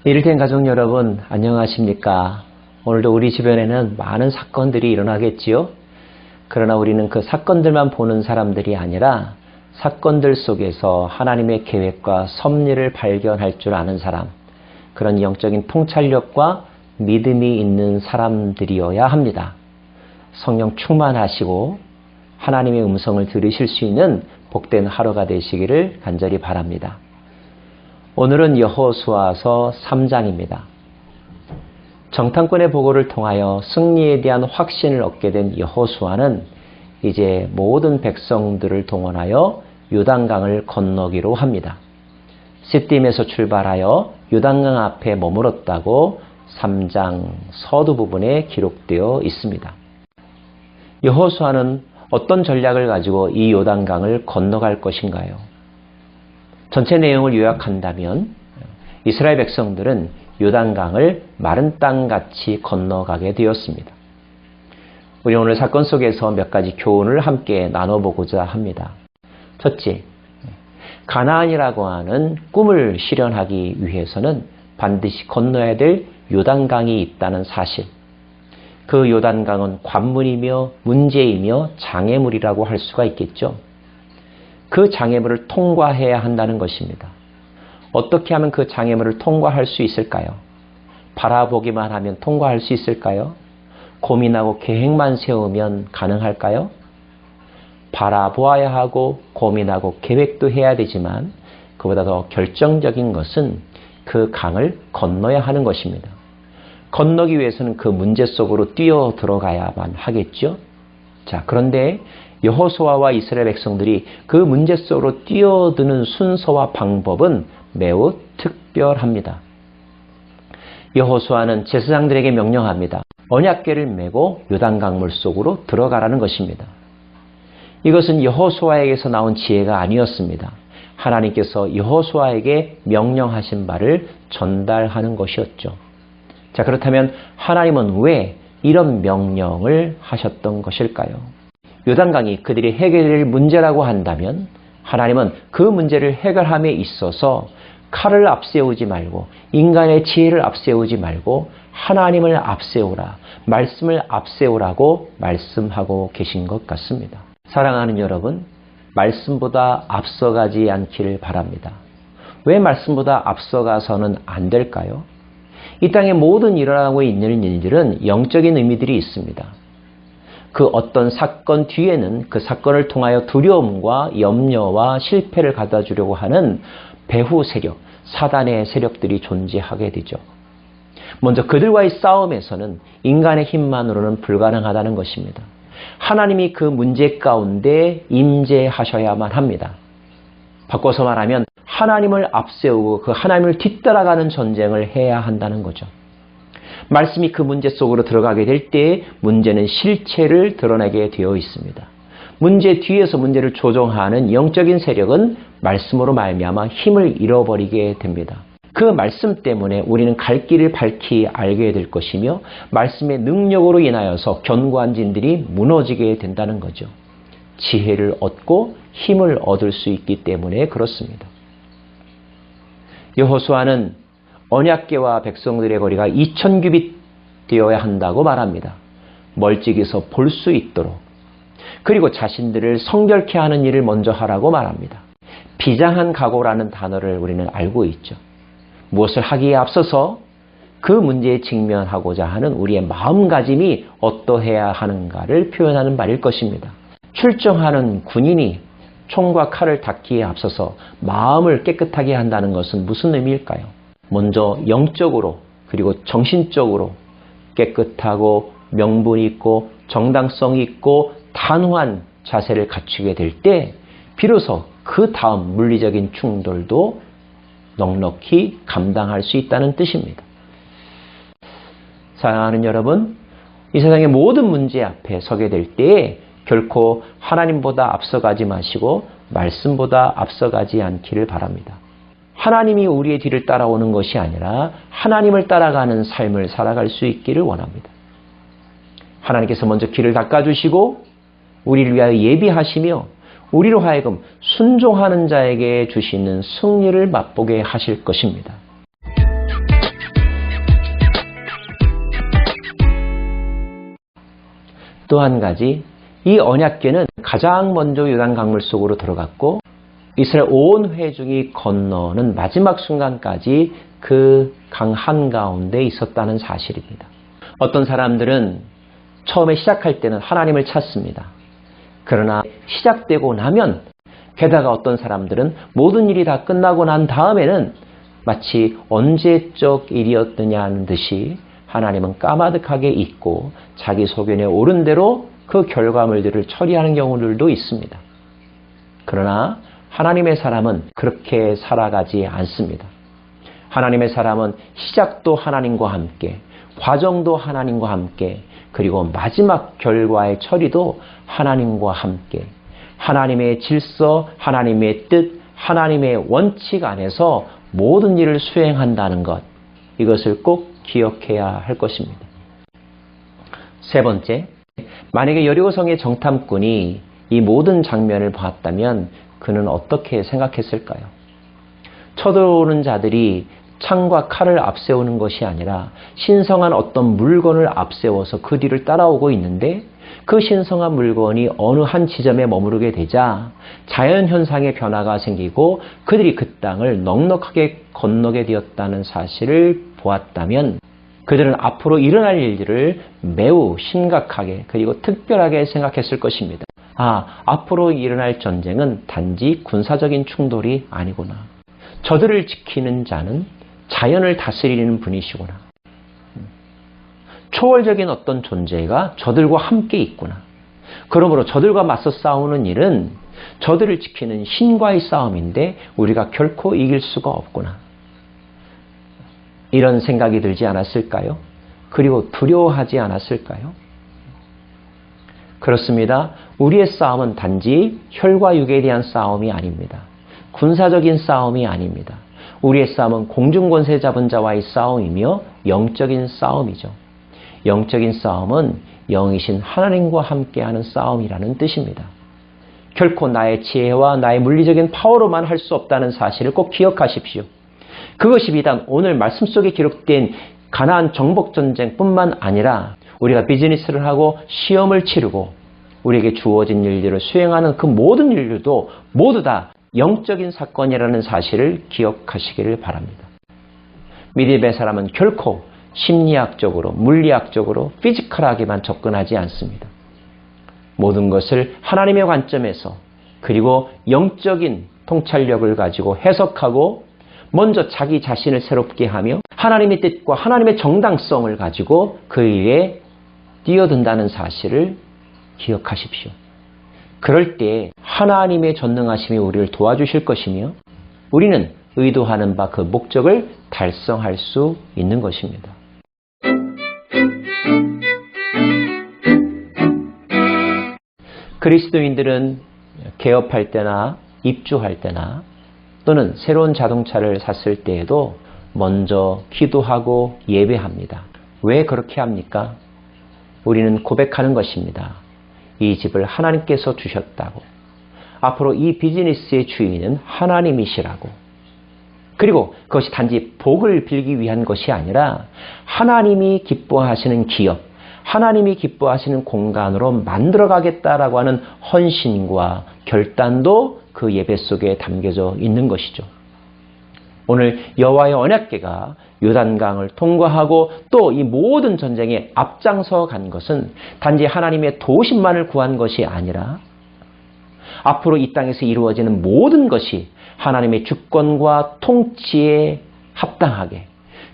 이를텐 가족 여러분, 안녕하십니까? 오늘도 우리 주변에는 많은 사건들이 일어나겠지요? 그러나 우리는 그 사건들만 보는 사람들이 아니라 사건들 속에서 하나님의 계획과 섭리를 발견할 줄 아는 사람, 그런 영적인 통찰력과 믿음이 있는 사람들이어야 합니다. 성령 충만하시고 하나님의 음성을 들으실 수 있는 복된 하루가 되시기를 간절히 바랍니다. 오늘은 여호수아서 3장입니다. 정탐꾼의 보고를 통하여 승리에 대한 확신을 얻게 된 여호수아는 이제 모든 백성들을 동원하여 요단강을 건너기로 합니다. 시딤에서 출발하여 요단강 앞에 머물렀다고 3장 서두 부분에 기록되어 있습니다. 여호수아는 어떤 전략을 가지고 이 요단강을 건너갈 것인가요? 전체 내용을 요약한다면 이스라엘 백성들은 요단강을 마른 땅같이 건너가게 되었습니다. 우리 오늘 사건 속에서 몇 가지 교훈을 함께 나눠보고자 합니다. 첫째, 가나안이라고 하는 꿈을 실현하기 위해서는 반드시 건너야 될 요단강이 있다는 사실. 그 요단강은 관문이며 문제이며 장애물이라고 할 수가 있겠죠. 그 장애물을 통과해야 한다는 것입니다. 어떻게 하면 그 장애물을 통과할 수 있을까요? 바라보기만 하면 통과할 수 있을까요? 고민하고 계획만 세우면 가능할까요? 바라보아야 하고 고민하고 계획도 해야 되지만 그보다 더 결정적인 것은 그 강을 건너야 하는 것입니다. 건너기 위해서는 그 문제 속으로 뛰어 들어가야만 하겠죠. 자, 그런데 여호수아와 이스라엘 백성들이 그 문제 속으로 뛰어드는 순서와 방법은 매우 특별합니다. 여호수아는 제사장들에게 명령합니다. 언약궤를 메고 요단강물 속으로 들어가라는 것입니다. 이것은 여호수아에게서 나온 지혜가 아니었습니다. 하나님께서 여호수아에게 명령하신 바를 전달하는 것이었죠. 자, 그렇다면 하나님은 왜 이런 명령을 하셨던 것일까요? 요단강이 그들이 해결될 문제라고 한다면 하나님은 그 문제를 해결함에 있어서 칼을 앞세우지 말고 인간의 지혜를 앞세우지 말고 하나님을 앞세우라, 말씀을 앞세우라고 말씀하고 계신 것 같습니다. 사랑하는 여러분, 말씀보다 앞서가지 않기를 바랍니다. 왜 말씀보다 앞서가서는 안 될까요? 이 땅에 모든 일어나고 있는 일들은 영적인 의미들이 있습니다. 그 어떤 사건 뒤에는 그 사건을 통하여 두려움과 염려와 실패를 가져다 주려고 하는 배후 세력, 사단의 세력들이 존재하게 되죠. 먼저 그들과의 싸움에서는 인간의 힘만으로는 불가능하다는 것입니다. 하나님이 그 문제 가운데 임재하셔야만 합니다. 바꿔서 말하면 하나님을 앞세우고 그 하나님을 뒤따라가는 전쟁을 해야 한다는 거죠. 말씀이 그 문제 속으로 들어가게 될 때 문제는 실체를 드러내게 되어 있습니다. 문제 뒤에서 문제를 조종하는 영적인 세력은 말씀으로 말미암아 힘을 잃어버리게 됩니다. 그 말씀 때문에 우리는 갈 길을 밝히 알게 될 것이며 말씀의 능력으로 인하여서 견고한 진들이 무너지게 된다는 거죠. 지혜를 얻고 힘을 얻을 수 있기 때문에 그렇습니다. 여호수아는 언약궤와 백성들의 거리가 2000규빗 되어야 한다고 말합니다. 멀찍이서 볼 수 있도록. 그리고 자신들을 성결케 하는 일을 먼저 하라고 말합니다. 비장한 각오라는 단어를 우리는 알고 있죠. 무엇을 하기에 앞서서 그 문제에 직면하고자 하는 우리의 마음가짐이 어떠해야 하는가를 표현하는 말일 것입니다. 출정하는 군인이 총과 칼을 닦기에 앞서서 마음을 깨끗하게 한다는 것은 무슨 의미일까요? 먼저 영적으로 그리고 정신적으로 깨끗하고 명분 있고 정당성 있고 단호한 자세를 갖추게 될 때 비로소 그 다음 물리적인 충돌도 넉넉히 감당할 수 있다는 뜻입니다. 사랑하는 여러분, 이 세상의 모든 문제 앞에 서게 될 때에 결코 하나님보다 앞서가지 마시고 말씀보다 앞서가지 않기를 바랍니다. 하나님이 우리의 뒤를 따라오는 것이 아니라 하나님을 따라가는 삶을 살아갈 수 있기를 원합니다. 하나님께서 먼저 길을 닦아주시고 우리를 위하여 예비하시며 우리로 하여금 순종하는 자에게 주시는 승리를 맛보게 하실 것입니다. 또 한 가지, 이 언약궤는 가장 먼저 요단 강물 속으로 들어갔고 이스라엘 온 회중이 건너는 마지막 순간까지 그 강 한가운데 있었다는 사실입니다. 어떤 사람들은 처음에 시작할 때는 하나님을 찾습니다. 그러나 시작되고 나면, 게다가 어떤 사람들은 모든 일이 다 끝나고 난 다음에는 마치 언제적 일이었느냐는 듯이 하나님은 까마득하게 잊고 자기 소견에 옳은 대로 그 결과물들을 처리하는 경우들도 있습니다. 그러나 하나님의 사람은 그렇게 살아가지 않습니다. 하나님의 사람은 시작도 하나님과 함께, 과정도 하나님과 함께, 그리고 마지막 결과의 처리도 하나님과 함께, 하나님의 질서, 하나님의 뜻, 하나님의 원칙 안에서 모든 일을 수행한다는 것, 이것을 꼭 기억해야 할 것입니다. 세 번째, 만약에 여리고성의 정탐꾼이 이 모든 장면을 봤다면 그는 어떻게 생각했을까요? 쳐들어오는 자들이 창과 칼을 앞세우는 것이 아니라 신성한 어떤 물건을 앞세워서 그 뒤를 따라오고 있는데, 그 신성한 물건이 어느 한 지점에 머무르게 되자 자연현상의 변화가 생기고 그들이 그 땅을 넉넉하게 건너게 되었다는 사실을 보았다면 그들은 앞으로 일어날 일들을 매우 심각하게 그리고 특별하게 생각했을 것입니다. 앞으로 일어날 전쟁은 단지 군사적인 충돌이 아니구나. 저들을 지키는 자는 자연을 다스리는 분이시구나. 초월적인 어떤 존재가 저들과 함께 있구나. 그러므로 저들과 맞서 싸우는 일은 저들을 지키는 신과의 싸움인데 우리가 결코 이길 수가 없구나. 이런 생각이 들지 않았을까요? 그리고 두려워하지 않았을까요? 그렇습니다. 우리의 싸움은 단지 혈과 육에 대한 싸움이 아닙니다. 군사적인 싸움이 아닙니다. 우리의 싸움은 공중권세 잡은 자와의 싸움이며 영적인 싸움이죠. 영적인 싸움은 영이신 하나님과 함께하는 싸움이라는 뜻입니다. 결코 나의 지혜와 나의 물리적인 파워로만 할 수 없다는 사실을 꼭 기억하십시오. 그것이 비단 오늘 말씀 속에 기록된 가나안 정복전쟁뿐만 아니라 우리가 비즈니스를 하고 시험을 치르고 우리에게 주어진 일들을 수행하는 그 모든 일들도 모두 다 영적인 사건이라는 사실을 기억하시기를 바랍니다. 믿음의 사람은 결코 심리학적으로, 물리학적으로, 피지컬하게만 접근하지 않습니다. 모든 것을 하나님의 관점에서 그리고 영적인 통찰력을 가지고 해석하고 먼저 자기 자신을 새롭게 하며 하나님의 뜻과 하나님의 정당성을 가지고 그 일에 뛰어든다는 사실을 기억하십시오. 그럴 때 하나님의 전능하심이 우리를 도와주실 것이며 우리는 의도하는 바 그 목적을 달성할 수 있는 것입니다. 그리스도인들은 개업할 때나 입주할 때나 또는 새로운 자동차를 샀을 때에도 먼저 기도하고 예배합니다. 왜 그렇게 합니까? 우리는 고백하는 것입니다. 이 집을 하나님께서 주셨다고. 앞으로 이 비즈니스의 주인은 하나님이시라고. 그리고 그것이 단지 복을 빌기 위한 것이 아니라 하나님이 기뻐하시는 기업, 하나님이 기뻐하시는 공간으로 만들어가겠다라고 하는 헌신과 결단도 그 예배 속에 담겨져 있는 것이죠. 오늘 여호와의 언약궤가 요단강을 통과하고 또 이 모든 전쟁에 앞장서 간 것은 단지 하나님의 도심만을 구한 것이 아니라 앞으로 이 땅에서 이루어지는 모든 것이 하나님의 주권과 통치에 합당하게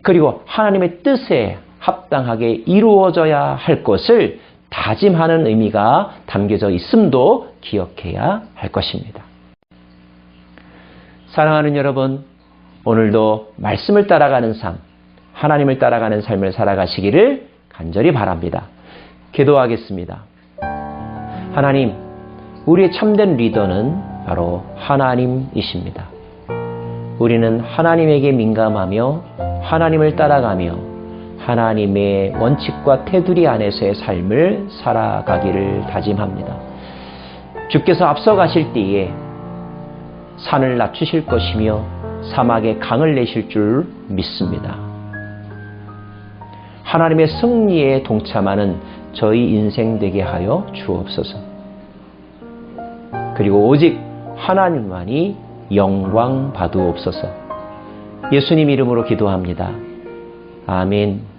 그리고 하나님의 뜻에 합당하게 이루어져야 할 것을 다짐하는 의미가 담겨져 있음도 기억해야 할 것입니다. 사랑하는 여러분, 오늘도 말씀을 따라가는 삶, 하나님을 따라가는 삶을 살아가시기를 간절히 바랍니다. 기도하겠습니다. 하나님, 우리의 참된 리더는 바로 하나님이십니다. 우리는 하나님에게 민감하며 하나님을 따라가며 하나님의 원칙과 테두리 안에서의 삶을 살아가기를 다짐합니다. 주께서 앞서가실 때에 산을 낮추실 것이며 사막에 강을 내실 줄 믿습니다. 하나님의 승리에 동참하는 저희 인생 되게 하여 주옵소서. 그리고 오직 하나님만이 영광 받으옵소서. 예수님 이름으로 기도합니다. 아멘.